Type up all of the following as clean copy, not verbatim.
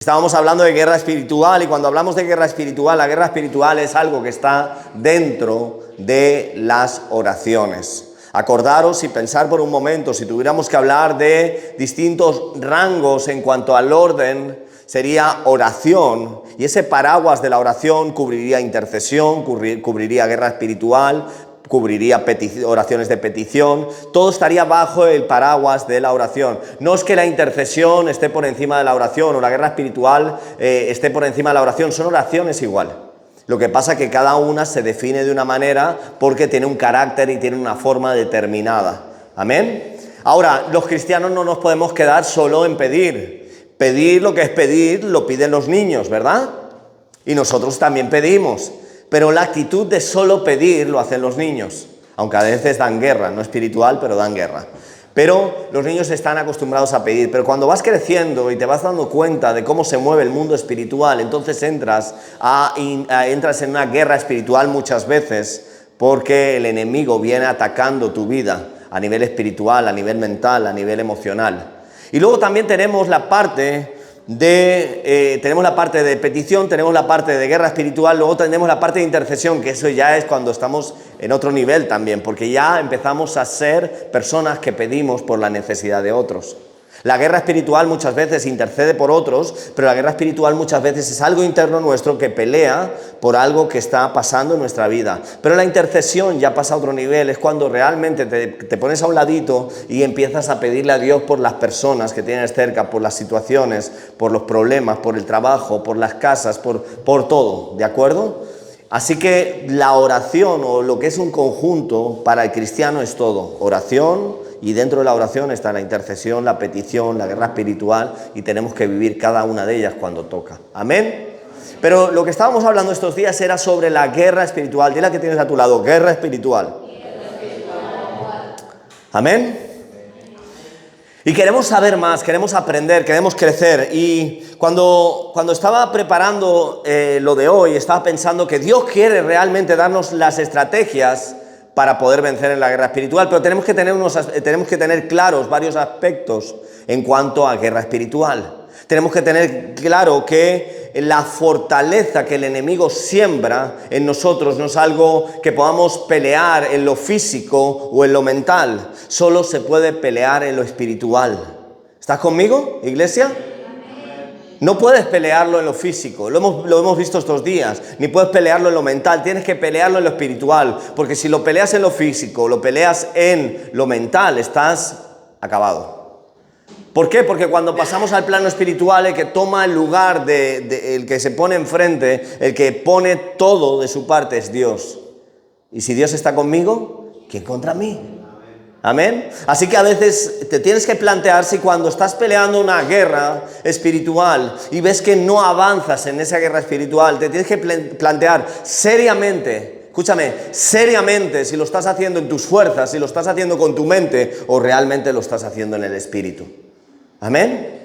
Estábamos hablando de guerra espiritual y cuando hablamos de guerra espiritual, la guerra espiritual es algo que está dentro de las oraciones. Acordaros y pensar por un momento, si tuviéramos que hablar de distintos rangos en cuanto al orden, sería oración, y ese paraguas de la oración cubriría intercesión, cubriría guerra espiritual, cubriría oraciones de petición, todo estaría bajo el paraguas de la oración. No es que la intercesión esté por encima de la oración o la guerra espiritual esté por encima de la oración, son oraciones igual. Lo que pasa es que cada una se define de una manera porque tiene un carácter y tiene una forma determinada. ¿Amén? Ahora, los cristianos no nos podemos quedar solo en pedir. Pedir lo que es pedir lo piden los niños, ¿verdad? Y nosotros también pedimos. Pero la actitud de solo pedir lo hacen los niños, aunque a veces dan guerra, no espiritual, pero dan guerra. Pero los niños están acostumbrados a pedir, pero cuando vas creciendo y te vas dando cuenta de cómo se mueve el mundo espiritual, entonces entras en una guerra espiritual muchas veces, porque el enemigo viene atacando tu vida a nivel espiritual, a nivel mental, a nivel emocional. Y luego también tenemos la parte de petición, tenemos la parte de guerra espiritual, luego tenemos la parte de intercesión, que eso ya es cuando estamos en otro nivel también, porque ya empezamos a ser personas que pedimos por la necesidad de otros. La guerra espiritual muchas veces intercede por otros, pero la guerra espiritual muchas veces es algo interno nuestro que pelea por algo que está pasando en nuestra vida. Pero la intercesión ya pasa a otro nivel, es cuando realmente te pones a un ladito y empiezas a pedirle a Dios por las personas que tienes cerca, por las situaciones, por los problemas, por el trabajo, por las casas, por todo, ¿de acuerdo? Así que la oración o lo que es un conjunto para el cristiano es todo, oración. Y dentro de la oración está la intercesión, la petición, la guerra espiritual y tenemos que vivir cada una de ellas cuando toca. ¿Amén? Pero lo que estábamos hablando estos días era sobre la guerra espiritual. Dile a que tienes a tu lado, guerra espiritual. ¿Amén? Y queremos saber más, queremos aprender, queremos crecer. Y cuando estaba preparando lo de hoy, estaba pensando que Dios quiere realmente darnos las estrategias para poder vencer en la guerra espiritual, pero tenemos que tener claros varios aspectos en cuanto a guerra espiritual. Tenemos que tener claro que la fortaleza que el enemigo siembra en nosotros no es algo que podamos pelear en lo físico o en lo mental, solo se puede pelear en lo espiritual. ¿Estás conmigo, iglesia? No puedes pelearlo en lo físico, lo hemos visto estos días, ni puedes pelearlo en lo mental, tienes que pelearlo en lo espiritual, porque si lo peleas en lo físico, lo peleas en lo mental, estás acabado. ¿Por qué? Porque cuando pasamos al plano espiritual, el que toma el lugar el que se pone enfrente, el que pone todo de su parte es Dios. Y si Dios está conmigo, ¿quién contra mí? ¿Amén? Así que a veces te tienes que plantear si cuando estás peleando una guerra espiritual y ves que no avanzas en esa guerra espiritual, te tienes que plantear seriamente, escúchame, seriamente si lo estás haciendo en tus fuerzas, si lo estás haciendo con tu mente o realmente lo estás haciendo en el espíritu. ¿Amén?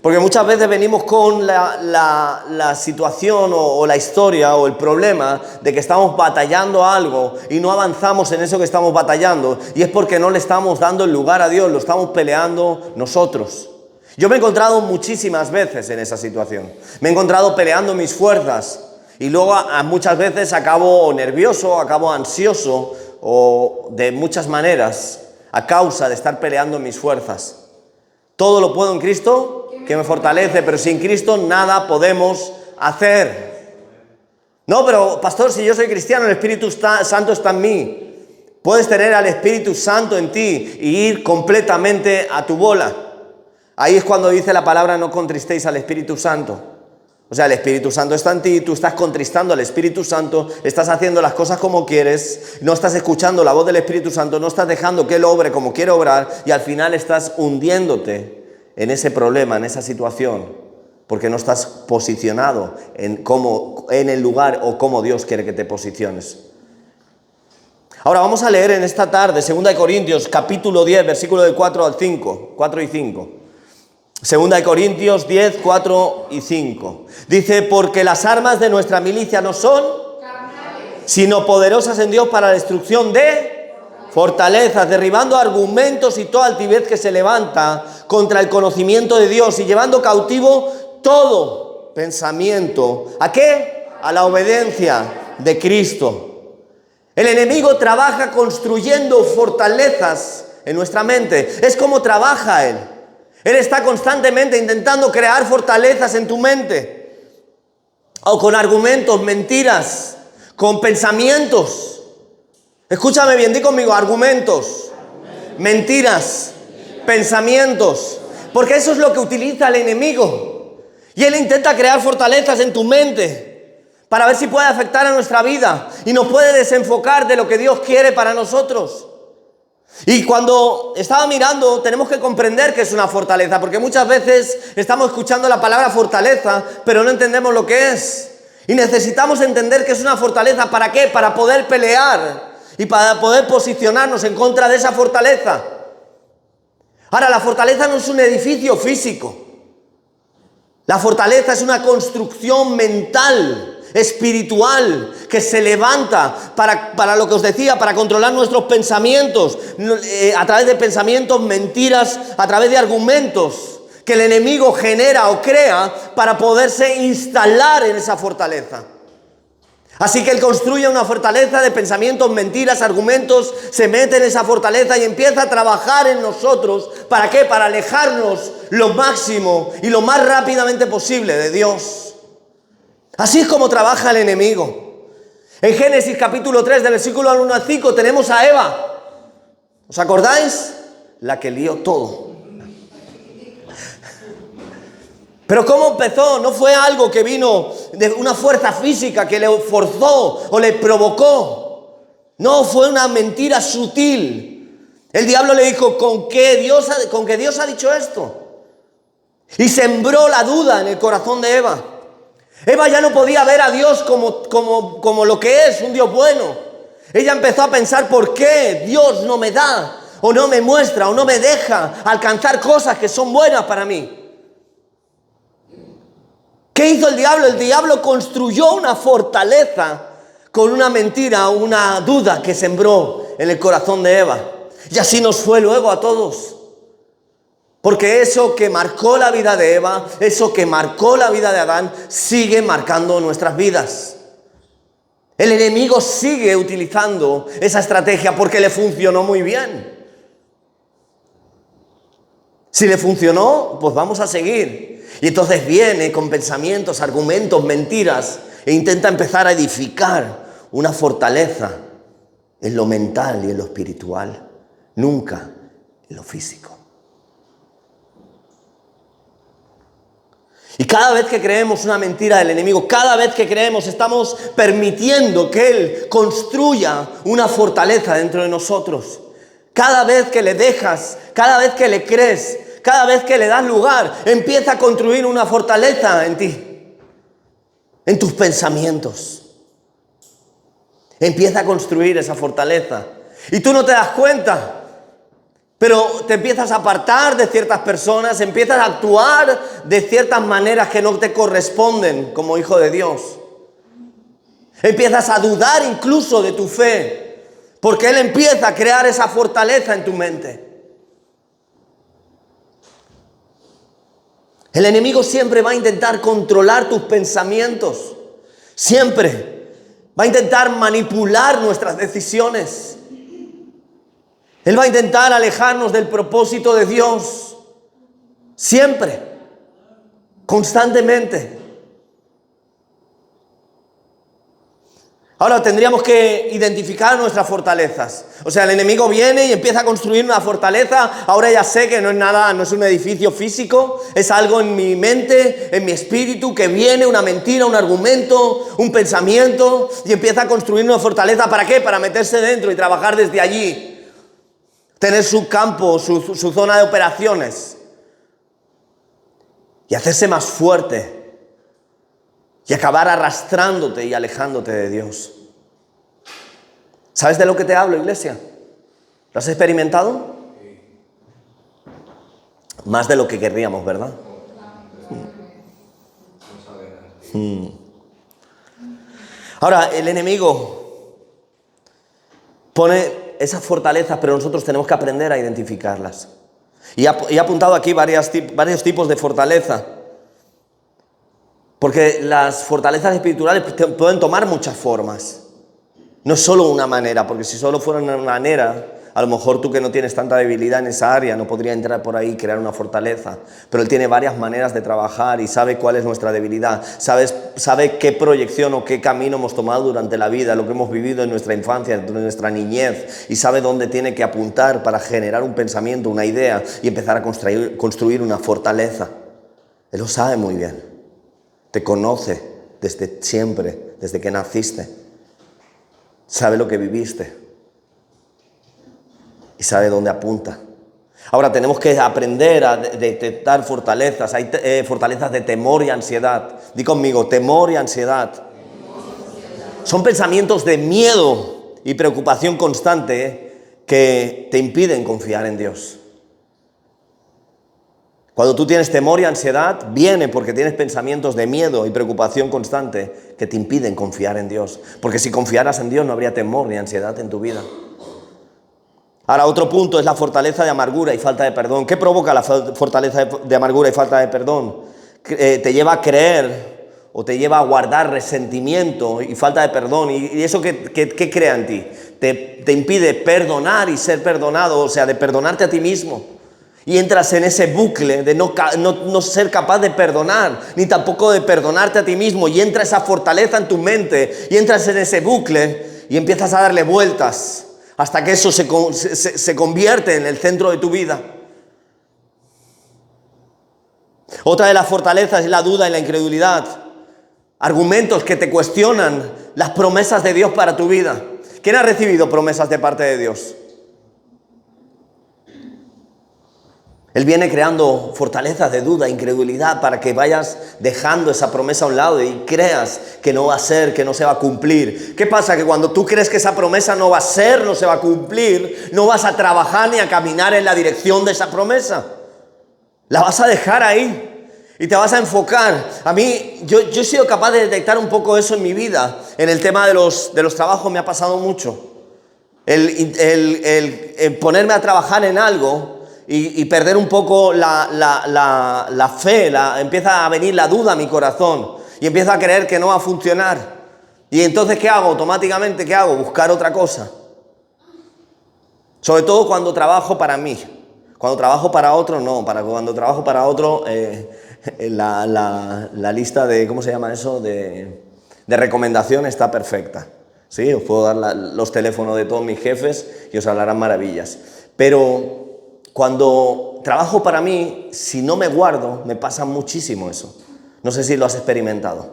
Porque muchas veces venimos con la situación o la historia o el problema de que estamos batallando algo y no avanzamos en eso que estamos batallando. Y es porque no le estamos dando el lugar a Dios, lo estamos peleando nosotros. Yo me he encontrado muchísimas veces en esa situación. Me he encontrado peleando mis fuerzas y luego muchas veces acabo nervioso, acabo ansioso o de muchas maneras a causa de estar peleando mis fuerzas. Todo lo puedo en Cristo que me fortalece, pero sin Cristo nada podemos hacer. No, pero pastor, si yo soy cristiano, el Espíritu Santo está en mí. Puedes tener al Espíritu Santo en ti y ir completamente a tu bola. Ahí es cuando dice la palabra, no contristéis al Espíritu Santo. O sea, el Espíritu Santo está en ti, tú estás contristando al Espíritu Santo, estás haciendo las cosas como quieres, no estás escuchando la voz del Espíritu Santo, no estás dejando que Él obre como quiere obrar y al final estás hundiéndote en ese problema, en esa situación, porque no estás posicionado en el lugar o como Dios quiere que te posiciones. Ahora vamos a leer en esta tarde 2 Corintios capítulo 10, versículo del 4 y 5. 2 Corintios 10, 4 y 5. Dice, porque las armas de nuestra milicia no son sino poderosas en Dios para la destrucción de fortalezas, derribando argumentos y toda altivez que se levanta contra el conocimiento de Dios y llevando cautivo todo pensamiento. ¿A qué? A la obediencia de Cristo. El enemigo trabaja construyendo fortalezas en nuestra mente. Es como trabaja él. Él está constantemente intentando crear fortalezas en tu mente. O con argumentos, mentiras, con pensamientos. Escúchame bien, di conmigo, argumentos, mentiras, pensamientos. Porque eso es lo que utiliza el enemigo. Y él intenta crear fortalezas en tu mente para ver si puede afectar a nuestra vida y nos puede desenfocar de lo que Dios quiere para nosotros. Y cuando estaba mirando, tenemos que comprender que es una fortaleza, porque muchas veces estamos escuchando la palabra fortaleza, pero no entendemos lo que es. Y necesitamos entender que es una fortaleza. ¿Para qué? Para poder pelear y para poder posicionarnos en contra de esa fortaleza. Ahora, la fortaleza no es un edificio físico. La fortaleza es una construcción mental, espiritual, que se levanta para lo que os decía, para controlar nuestros pensamientos, a través de pensamientos, mentiras, a través de argumentos que el enemigo genera o crea para poderse instalar en esa fortaleza. Así que él construye una fortaleza de pensamientos, mentiras, argumentos, se mete en esa fortaleza y empieza a trabajar en nosotros. ¿Para qué? Para alejarnos lo máximo y lo más rápidamente posible de Dios. Así es como trabaja el enemigo. En Génesis capítulo 3, del versículo 1 al 5, tenemos a Eva. ¿Os acordáis? La que lió todo. Pero ¿cómo empezó? No fue algo que vino de una fuerza física que le forzó o le provocó. No, fue una mentira sutil. El diablo le dijo, ¿con que Dios ha dicho esto? Y sembró la duda en el corazón de Eva. Eva ya no podía ver a Dios como lo que es, un Dios bueno. Ella empezó a pensar, ¿por qué Dios no me da, o no me muestra, o no me deja alcanzar cosas que son buenas para mí? ¿Qué hizo el diablo? El diablo construyó una fortaleza con una mentira, una duda que sembró en el corazón de Eva. Y así nos fue luego a todos. Porque eso que marcó la vida de Eva, eso que marcó la vida de Adán, sigue marcando nuestras vidas. El enemigo sigue utilizando esa estrategia porque le funcionó muy bien. Si le funcionó, pues vamos a seguir. Y entonces viene con pensamientos, argumentos, mentiras e intenta empezar a edificar una fortaleza en lo mental y en lo espiritual, nunca en lo físico. Y cada vez que creemos una mentira del enemigo, cada vez que creemos, estamos permitiendo que él construya una fortaleza dentro de nosotros. Cada vez que le dejas, cada vez que le crees, cada vez que le das lugar, empieza a construir una fortaleza en ti, en tus pensamientos. Empieza a construir esa fortaleza. Y tú no te das cuenta, pero te empiezas a apartar de ciertas personas, empiezas a actuar de ciertas maneras que no te corresponden como hijo de Dios. Empiezas a dudar incluso de tu fe, porque Él empieza a crear esa fortaleza en tu mente. El enemigo siempre va a intentar controlar tus pensamientos. Siempre va a intentar manipular nuestras decisiones. Él va a intentar alejarnos del propósito de Dios. Siempre. Constantemente. Ahora tendríamos que identificar nuestras fortalezas. O sea, el enemigo viene y empieza a construir una fortaleza. Ahora ya sé que no es nada, no es un edificio físico. Es algo en mi mente, en mi espíritu, que viene una mentira, un argumento, un pensamiento. Y empieza a construir una fortaleza. ¿Para qué? Para meterse dentro y trabajar desde allí. Tener su campo, su zona de operaciones. Y hacerse más fuerte. Y acabar arrastrándote y alejándote de Dios. ¿Sabes de lo que te hablo, iglesia? ¿Lo has experimentado? Más de lo que querríamos, ¿verdad? Ahora, el enemigo pone esas fortalezas, pero nosotros tenemos que aprender a identificarlas. Y he apuntado aquí varios tipos de fortaleza. Porque las fortalezas espirituales pueden tomar muchas formas. No es solo una manera, porque si solo fuera una manera, a lo mejor tú que no tienes tanta debilidad en esa área no podría entrar por ahí y crear una fortaleza. Pero Él tiene varias maneras de trabajar y sabe cuál es nuestra debilidad. Sabe qué proyección o qué camino hemos tomado durante la vida, lo que hemos vivido en nuestra infancia, en nuestra niñez. Y sabe dónde tiene que apuntar para generar un pensamiento, una idea y empezar a construir una fortaleza. Él lo sabe muy bien. Te conoce desde siempre, desde que naciste. Sabe lo que viviste y sabe dónde apunta. Ahora tenemos que aprender a detectar fortalezas. Hay fortalezas de temor y ansiedad. Di conmigo, temor y ansiedad. Son pensamientos de miedo y preocupación constante que te impiden confiar en Dios. Cuando tú tienes temor y ansiedad, viene porque tienes pensamientos de miedo y preocupación constante que te impiden confiar en Dios. Porque si confiaras en Dios no habría temor ni ansiedad en tu vida. Ahora, otro punto es la fortaleza de amargura y falta de perdón. ¿Qué provoca la fortaleza de amargura y falta de perdón? Te lleva a creer o te lleva a guardar resentimiento y falta de perdón. ¿Y eso qué crea en ti? Te impide perdonar y ser perdonado, o sea, de perdonarte a ti mismo. Y entras en ese bucle de no ser capaz de perdonar, ni tampoco de perdonarte a ti mismo. Y entra esa fortaleza en tu mente, y entras en ese bucle y empiezas a darle vueltas hasta que eso se convierte en el centro de tu vida. Otra de las fortalezas es la duda y la incredulidad. Argumentos que te cuestionan las promesas de Dios para tu vida. ¿Quién ha recibido promesas de parte de Dios? Él viene creando fortalezas de duda, incredulidad, para que vayas dejando esa promesa a un lado y creas que no va a ser, que no se va a cumplir. ¿Qué pasa? Que cuando tú crees que esa promesa no va a ser, no se va a cumplir, no vas a trabajar ni a caminar en la dirección de esa promesa. La vas a dejar ahí y te vas a enfocar. A mí, yo he sido capaz de detectar un poco eso en mi vida. En el tema de los trabajos me ha pasado mucho. El ponerme a trabajar en algo y perder un poco la fe, empieza a venir la duda a mi corazón y empiezo a creer que no va a funcionar. Y entonces, ¿qué hago? Automáticamente, ¿qué hago? Buscar otra cosa. Sobre todo cuando trabajo para mí. Cuando trabajo para otro, no. Cuando trabajo para otro, la lista de, ¿cómo se llama eso? De recomendación está perfecta. Sí, os puedo dar los teléfonos de todos mis jefes y os hablarán maravillas. Pero cuando trabajo para mí, si no me guardo, me pasa muchísimo eso. No sé si lo has experimentado.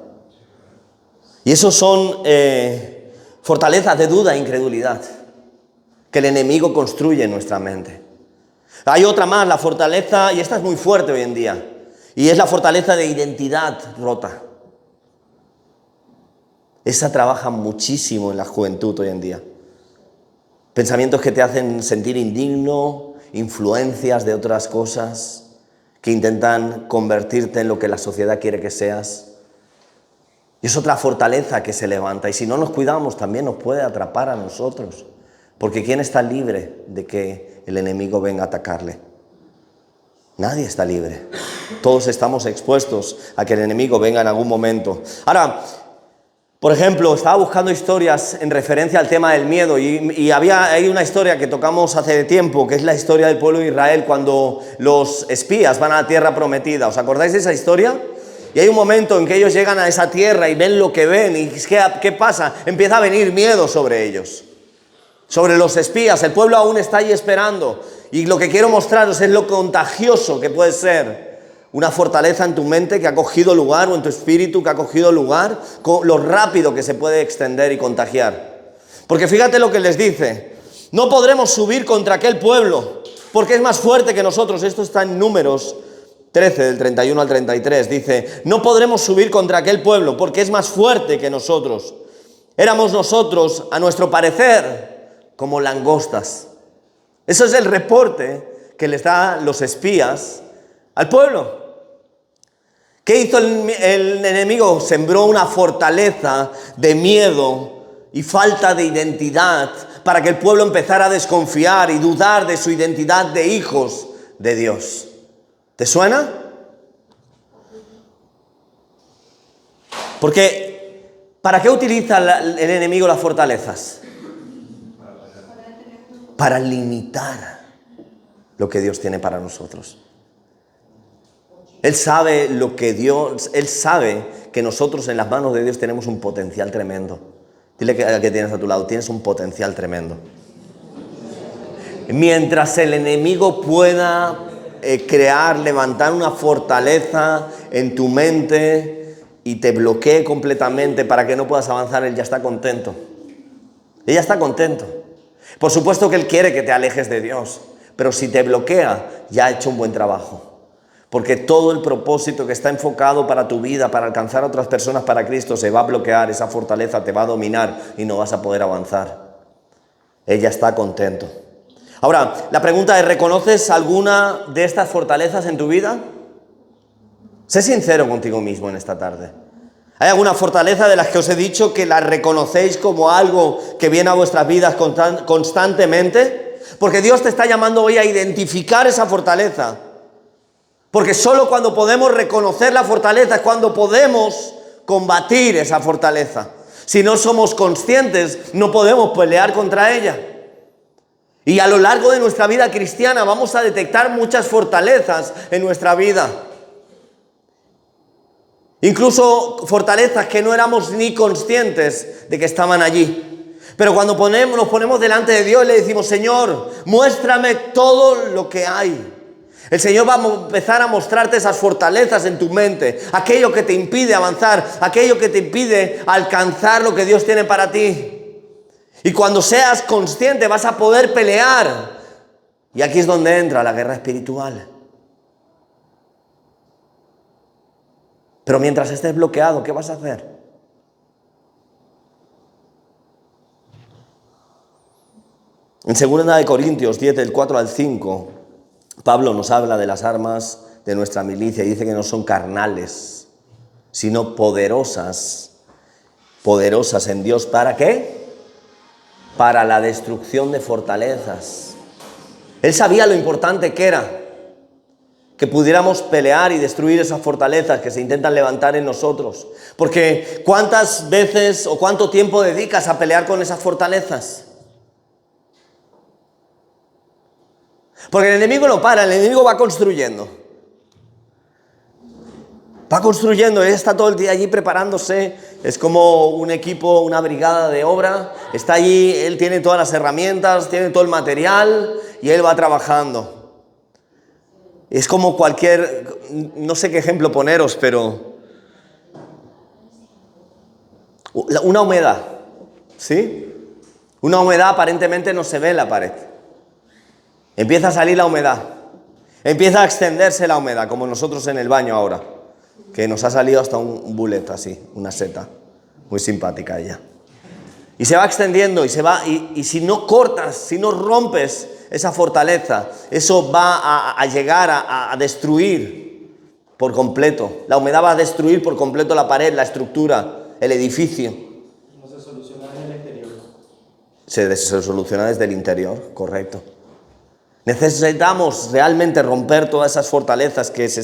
Y eso son fortalezas de duda e incredulidad que el enemigo construye en nuestra mente. Hay otra más, la fortaleza, y esta es muy fuerte hoy en día, y es la fortaleza de identidad rota. Esa trabaja muchísimo en la juventud hoy en día. Pensamientos que te hacen sentir indigno, influencias de otras cosas que intentan convertirte en lo que la sociedad quiere que seas. Y es otra fortaleza que se levanta. Y si no nos cuidamos, también nos puede atrapar a nosotros. Porque ¿quién está libre de que el enemigo venga a atacarle? Nadie está libre. Todos estamos expuestos a que el enemigo venga en algún momento. Ahora, por ejemplo, estaba buscando historias en referencia al tema del miedo y hay una historia que tocamos hace tiempo, que es la historia del pueblo de Israel cuando los espías van a la tierra prometida. ¿Os acordáis de esa historia? Y hay un momento en que ellos llegan a esa tierra y ven lo que ven y ¿qué pasa? Empieza a venir miedo sobre ellos, sobre los espías. El pueblo aún está ahí esperando y lo que quiero mostraros es lo contagioso que puede ser una fortaleza en tu mente que ha cogido lugar, o en tu espíritu que ha cogido lugar, lo rápido que se puede extender y contagiar. Porque fíjate lo que les dice: no podremos subir contra aquel pueblo, porque es más fuerte que nosotros. Esto está en Números 13, del 31 al 33. Dice: no podremos subir contra aquel pueblo, porque es más fuerte que nosotros. Éramos nosotros, a nuestro parecer, como langostas. Eso es el reporte que les dan los espías al pueblo. ¿Qué hizo el enemigo? Sembró una fortaleza de miedo y falta de identidad para que el pueblo empezara a desconfiar y dudar de su identidad de hijos de Dios. ¿Te suena? Porque, ¿para qué utiliza el enemigo las fortalezas? Para limitar lo que Dios tiene para nosotros. Él sabe Él sabe que nosotros en las manos de Dios tenemos un potencial tremendo. Dile que tienes a tu lado, tienes un potencial tremendo. Mientras el enemigo pueda levantar una fortaleza en tu mente y te bloquee completamente para que no puedas avanzar, él ya está contento. Él ya está contento. Por supuesto que él quiere que te alejes de Dios, pero si te bloquea, ya ha hecho un buen trabajo. Porque todo el propósito que está enfocado para tu vida, para alcanzar a otras personas para Cristo, se va a bloquear, esa fortaleza te va a dominar y no vas a poder avanzar. Él ya está contento. Ahora, la pregunta es, ¿reconoces alguna de estas fortalezas en tu vida? Sé sincero contigo mismo en esta tarde. ¿Hay alguna fortaleza de las que os he dicho que la reconocéis como algo que viene a vuestras vidas constantemente? Porque Dios te está llamando hoy a identificar esa fortaleza. Porque solo cuando podemos reconocer la fortaleza es cuando podemos combatir esa fortaleza. Si no somos conscientes, no podemos pelear contra ella. Y a lo largo de nuestra vida cristiana vamos a detectar muchas fortalezas en nuestra vida. Incluso fortalezas que no éramos ni conscientes de que estaban allí. Pero cuando nos ponemos delante de Dios y le decimos, Señor, muéstrame todo lo que hay. El Señor va a empezar a mostrarte esas fortalezas en tu mente, aquello que te impide avanzar, aquello que te impide alcanzar lo que Dios tiene para ti. Y cuando seas consciente vas a poder pelear. Y aquí es donde entra la guerra espiritual. Pero mientras estés bloqueado, ¿qué vas a hacer? En 2 Corintios 10, del 4 al 5, Pablo nos habla de las armas de nuestra milicia y dice que no son carnales, sino poderosas en Dios. ¿Para qué? Para la destrucción de fortalezas. Él sabía lo importante que era que pudiéramos pelear y destruir esas fortalezas que se intentan levantar en nosotros. Porque ¿cuántas veces o cuánto tiempo dedicas a pelear con esas fortalezas? Porque el enemigo no para, el enemigo va construyendo. Va construyendo, él está todo el día allí preparándose. Es como un equipo, una brigada de obra. Está allí, él tiene todas las herramientas, tiene todo el material y él va trabajando. Es como no sé qué ejemplo poneros, pero una humedad, ¿sí? Una humedad aparentemente no se ve en la pared. Empieza a salir la humedad, empieza a extenderse la humedad, como nosotros en el baño ahora, que nos ha salido hasta un bulet así, una seta, muy simpática ella. Y se va extendiendo y si no cortas, si no rompes esa fortaleza, eso va a llegar a destruir por completo. La humedad va a destruir por completo la pared, la estructura, el edificio. No se soluciona desde el exterior. Se soluciona desde el interior, correcto. Necesitamos realmente romper todas esas fortalezas que se